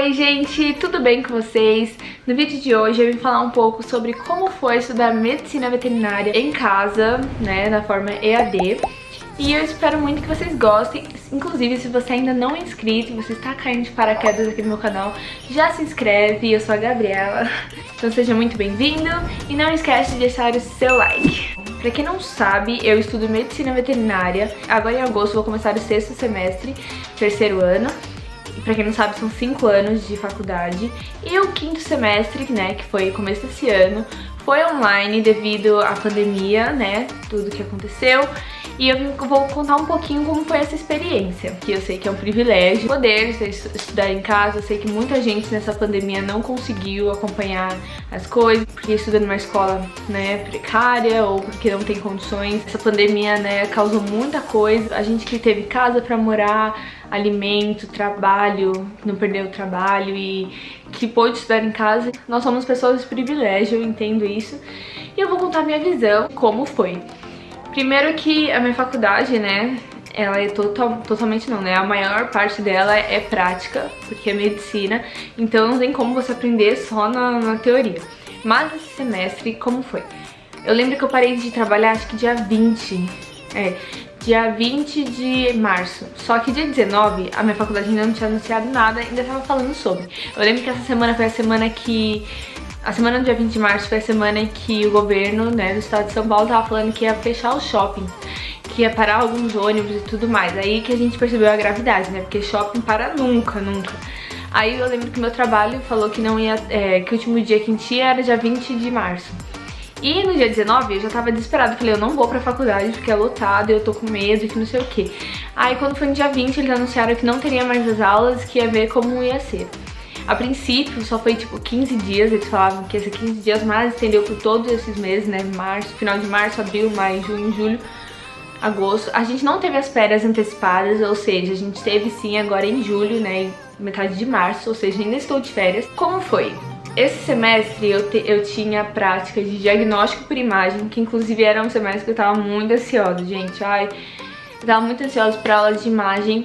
Oi gente, tudo bem com vocês? No vídeo de hoje eu vim falar um pouco sobre como foi estudar medicina veterinária em casa, né, na forma EAD. E eu espero muito que vocês gostem. Inclusive, se você ainda não é inscrito e você está caindo de paraquedas aqui no meu canal, já se inscreve. Eu sou a Gabriela, então seja muito bem-vindo. E não esquece de deixar o seu like. Pra quem não sabe, eu estudo medicina veterinária. Agora em agosto vou começar o 6º semestre, 3º ano. Pra quem não sabe, são 5 anos de faculdade. E o 5º semestre, né, que foi começo desse ano, foi online devido à pandemia, né, tudo que aconteceu. E eu vou contar um pouquinho como foi essa experiência, que eu sei que é um privilégio poder estudar em casa. Eu sei que muita gente nessa pandemia não conseguiu acompanhar as coisas, porque estuda numa escola, né, precária ou porque não tem condições. Essa pandemia, né, causou muita coisa. A gente que teve casa pra morar, alimento, trabalho, não perdeu o trabalho e que pôde estudar em casa. Nós somos pessoas de privilégio, eu entendo isso. E eu vou contar minha visão, como foi. Primeiro que a minha faculdade, né, ela é totalmente não, né, a maior parte dela é prática, porque é medicina, então não tem como você aprender só na teoria. Mas esse semestre, como foi? Eu lembro que eu parei de trabalhar, acho que dia 20 de março, só que dia 19 a minha faculdade ainda não tinha anunciado nada, ainda tava falando sobre. Eu lembro que essa semana foi a semana que... A semana do dia 20 de março foi a semana em que o governo, né, do estado de São Paulo tava falando que ia fechar os shoppings, que ia parar alguns ônibus e tudo mais. Aí que a gente percebeu a gravidade, né, porque shopping para nunca. Aí eu lembro que meu trabalho falou que não ia, que o último dia que a gente ia era dia 20 de março. E no dia 19 eu já tava desesperada, falei, eu não vou pra faculdade porque é lotado, eu tô com medo e que não sei o que. Aí quando foi no dia 20 eles anunciaram que não teria mais as aulas, que ia ver como ia ser. A princípio só foi tipo 15 dias, eles falavam que ia ser 15 dias, mas estendeu por todos esses meses, né, março, final de março, abril, maio, junho, julho, agosto. A gente não teve as férias antecipadas, ou seja, a gente teve sim agora em julho, né, metade de março, ou seja, ainda estou de férias. Como foi? Esse semestre eu tinha prática de diagnóstico por imagem, que inclusive era um semestre que eu tava muito ansiosa, gente. Ai, eu tava muito ansiosa pra aula de imagem.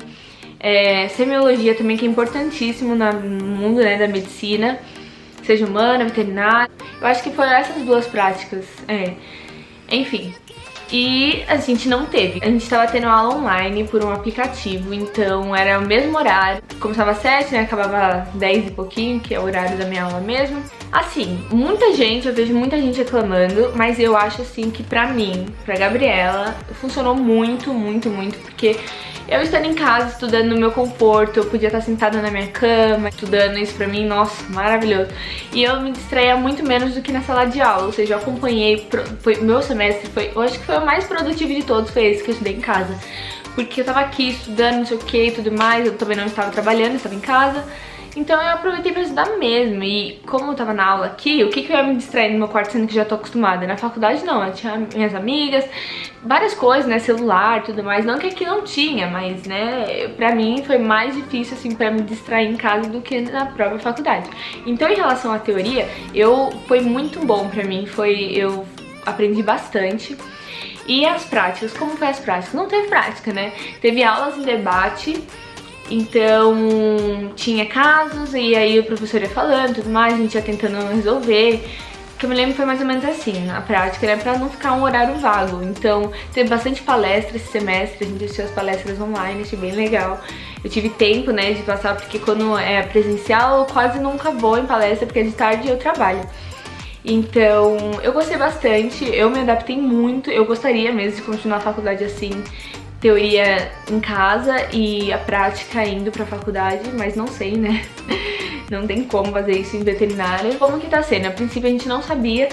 Semiologia também, que é importantíssimo no mundo, né, da medicina, seja humana, veterinária. Eu acho que foram essas duas práticas, enfim. E a gente não teve. A gente tava tendo aula online por um aplicativo, então era o mesmo horário. Começava às 7, né, acabava 10 e pouquinho, que é o horário da minha aula mesmo. Assim, eu vejo muita gente reclamando, mas eu acho assim que pra mim, pra Gabriela, funcionou muito, porque eu estando em casa, estudando no meu conforto, eu podia estar sentada na minha cama, estudando. Isso pra mim, nossa, maravilhoso. E eu me distraía muito menos do que na sala de aula, ou seja, eu acompanhei, meu semestre eu acho que foi o mais produtivo de todos, foi esse que eu estudei em casa. Porque eu tava aqui estudando, não sei o que e tudo mais, eu também não estava trabalhando, eu estava em casa. Então eu aproveitei pra estudar mesmo. E como eu tava na aula aqui, o que eu ia me distrair no meu quarto, sendo que já tô acostumada? Na faculdade não, eu tinha minhas amigas, várias coisas, né, celular e tudo mais. Não que aqui não tinha, mas, né, pra mim foi mais difícil, assim, pra me distrair em casa do que na própria faculdade. Então, em relação à teoria, foi muito bom pra mim, eu aprendi bastante. E as práticas, como foi as práticas? Não teve prática, né? Teve aulas em debate. Então tinha casos e aí o professor ia falando e tudo mais, a gente ia tentando resolver. O que eu me lembro foi mais ou menos assim, a prática, né, pra não ficar um horário vago. Então teve bastante palestra esse semestre, a gente assistiu as palestras online, achei bem legal. Eu tive tempo, né, de passar, porque quando é presencial eu quase nunca vou em palestra, porque de tarde eu trabalho. Então eu gostei bastante, eu me adaptei muito, eu gostaria mesmo de continuar a faculdade assim, teoria em casa e a prática indo pra faculdade, mas não sei, né? Não tem como fazer isso em veterinária. Como que tá sendo? A princípio a gente não sabia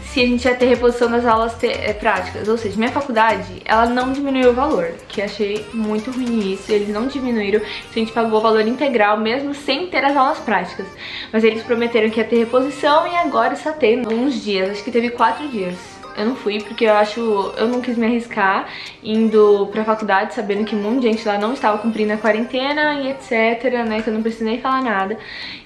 se a gente ia ter reposição das aulas práticas, ou seja, minha faculdade, ela não diminuiu o valor, que achei muito ruim isso, eles não diminuíram, a gente pagou o valor integral mesmo sem ter as aulas práticas, mas eles prometeram que ia ter reposição e agora está tendo uns dias, acho que teve 4 dias. Eu não fui porque eu não quis me arriscar indo pra faculdade sabendo que um monte de gente lá não estava cumprindo a quarentena e etc, né, que eu não precisei falar nada.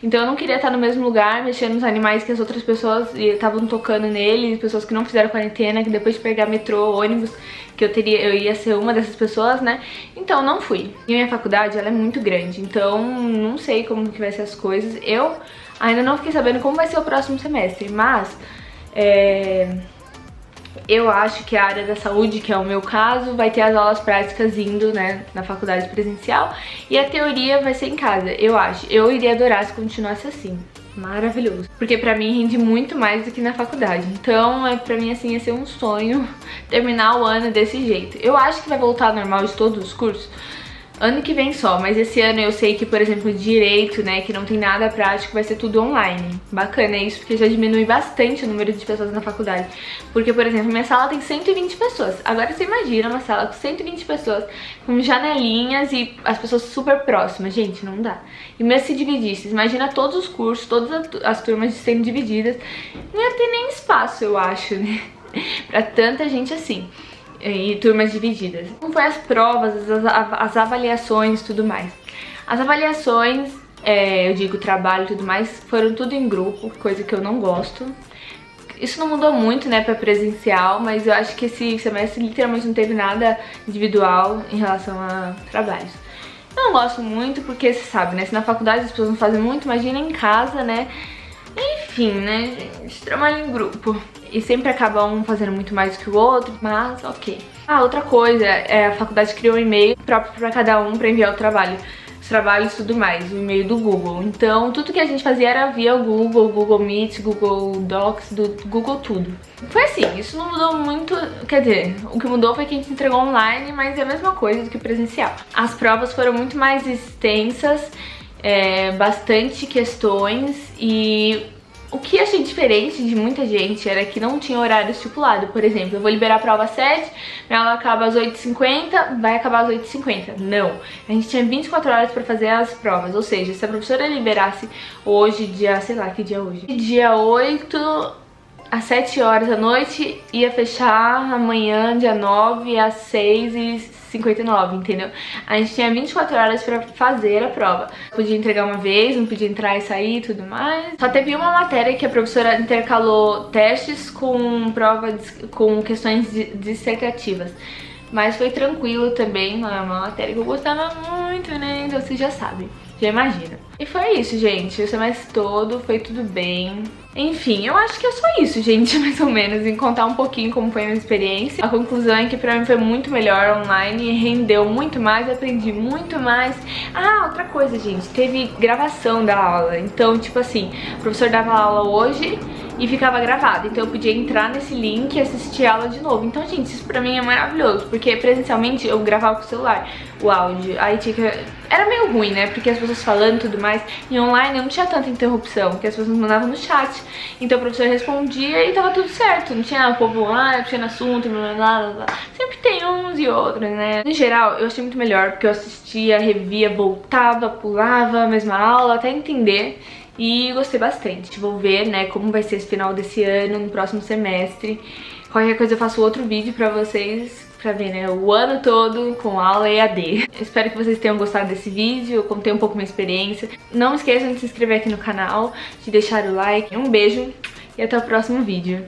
Então eu não queria estar no mesmo lugar, mexendo nos animais que as outras pessoas estavam tocando neles, pessoas que não fizeram quarentena, que depois de pegar metrô, ônibus, que eu ia ser uma dessas pessoas, né? Então não fui. E minha faculdade, ela é muito grande, então não sei como que vai ser as coisas. Eu ainda não fiquei sabendo como vai ser o próximo semestre, mas eu acho que a área da saúde, que é o meu caso, vai ter as aulas práticas indo, né, na faculdade presencial, e a teoria vai ser em casa, eu acho. Eu iria adorar se continuasse assim. Maravilhoso. Porque pra mim rende muito mais do que na faculdade. Então, pra mim, assim, ia ser um sonho terminar o ano desse jeito. Eu acho que vai voltar ao normal de todos os cursos ano que vem só, mas esse ano eu sei que, por exemplo, direito, né, que não tem nada prático, vai ser tudo online. Bacana isso, porque já diminui bastante o número de pessoas na faculdade. Porque, por exemplo, minha sala tem 120 pessoas. Agora você imagina uma sala com 120 pessoas, com janelinhas e as pessoas super próximas. Gente, não dá. E mesmo se dividisse, imagina todos os cursos, todas as turmas sendo divididas, não ia ter nem espaço, eu acho, né, pra tanta gente assim. E turmas divididas. Como foi as provas, as avaliações e tudo mais. As avaliações, eu digo trabalho e tudo mais, foram tudo em grupo, coisa que eu não gosto. Isso não mudou muito, né, pra presencial, mas eu acho que esse semestre literalmente não teve nada individual em relação a trabalhos. Eu não gosto muito porque, você sabe, né, se na faculdade as pessoas não fazem muito, imagina em casa, né. Enfim, né, gente, trabalho em grupo. E sempre acaba um fazendo muito mais que o outro, mas ok. Ah, outra coisa, a faculdade criou um e-mail próprio pra cada um pra enviar o trabalho. Os trabalhos e tudo mais, o e-mail do Google. Então, tudo que a gente fazia era via o Google, Google Meet, Google Docs, do Google tudo. Foi assim, isso não mudou muito, quer dizer, o que mudou foi que a gente entregou online, mas é a mesma coisa do que presencial. As provas foram muito mais extensas, bastante questões e o que achei diferente de muita gente era que não tinha horário estipulado. Por exemplo, eu vou liberar a prova às 7, minha aula acaba às 8h50, vai acabar às 8h50. Não, a gente tinha 24 horas pra fazer as provas, ou seja, se a professora liberasse hoje, dia, sei lá, que dia é hoje? Dia 8, às 7 horas da noite, ia fechar amanhã, dia 9, às 6h59, entendeu? A gente tinha 24 horas pra fazer a prova. Podia entregar uma vez, não podia entrar e sair e tudo mais. Só teve uma matéria que a professora intercalou testes com com questões dissertativas. Mas foi tranquilo também, uma matéria que eu gostava muito, né? Então vocês já sabem, já imagina. E foi isso, gente. O semestre todo foi tudo bem. Enfim, eu acho que é só isso, gente, mais ou menos, em contar um pouquinho como foi a minha experiência. A conclusão é que pra mim foi muito melhor online, rendeu muito mais, aprendi muito mais. Ah, outra coisa, gente, teve gravação da aula. Então, tipo assim, o professor dava aula hoje e ficava gravado. Então eu podia entrar nesse link e assistir a aula de novo. Então, gente, isso pra mim é maravilhoso, porque presencialmente eu gravava com o celular o áudio. Aí tinha que... Era meio ruim, né? Porque as pessoas falando e tudo mais. E online não tinha tanta interrupção, porque as pessoas mandavam no chat. Então o professor respondia e tava tudo certo. Não tinha o povo, puxando assunto, blá, blá, blá. Sempre tem uns e outros, né? No geral, eu achei muito melhor, porque eu assistia, revia, voltava, pulava a mesma aula, até entender. E gostei bastante. Vou ver, né, como vai ser esse final desse ano, no próximo semestre. Qualquer coisa eu faço outro vídeo pra vocês, pra ver, né, o ano todo com aula EAD. Espero que vocês tenham gostado desse vídeo, eu contei um pouco minha experiência. Não esqueçam de se inscrever aqui no canal, de deixar o like. Um beijo e até o próximo vídeo.